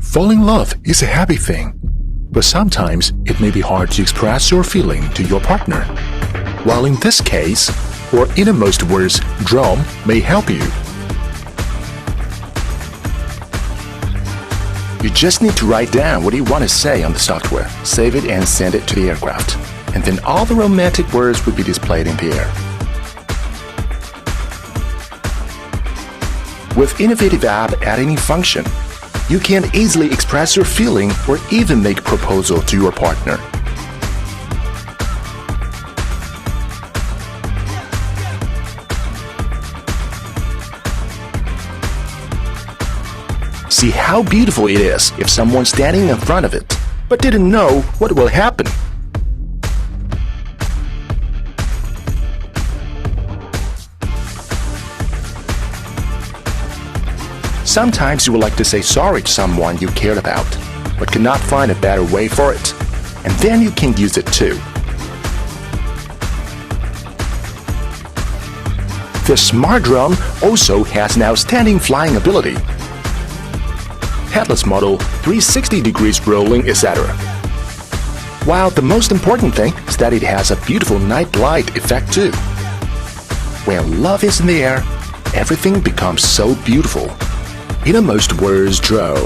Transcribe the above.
Falling in love is a happy thing, but sometimes it may be hard to express your feeling to your partner. While in this case, or in most words, drum may help you. You just need to write down what you want to say on the software, save it and send it to the aircraft, and then all the romantic words will be displayed in the air. With innovative app editing function, you can easily express your feeling or even make a proposal to your partner. See how beautiful it is if someone's standing in front of it, but didn't know what will happen. Sometimes you would like to say sorry to someone you cared about, but cannot find a better way for it, and then you can use it too. The smart drum also has an outstanding flying ability. Headless model, 360 degrees rolling, etc. While the most important thing is that it has a beautiful night light effect too. When love is in the air, everything becomes so beautiful. In most words, drum.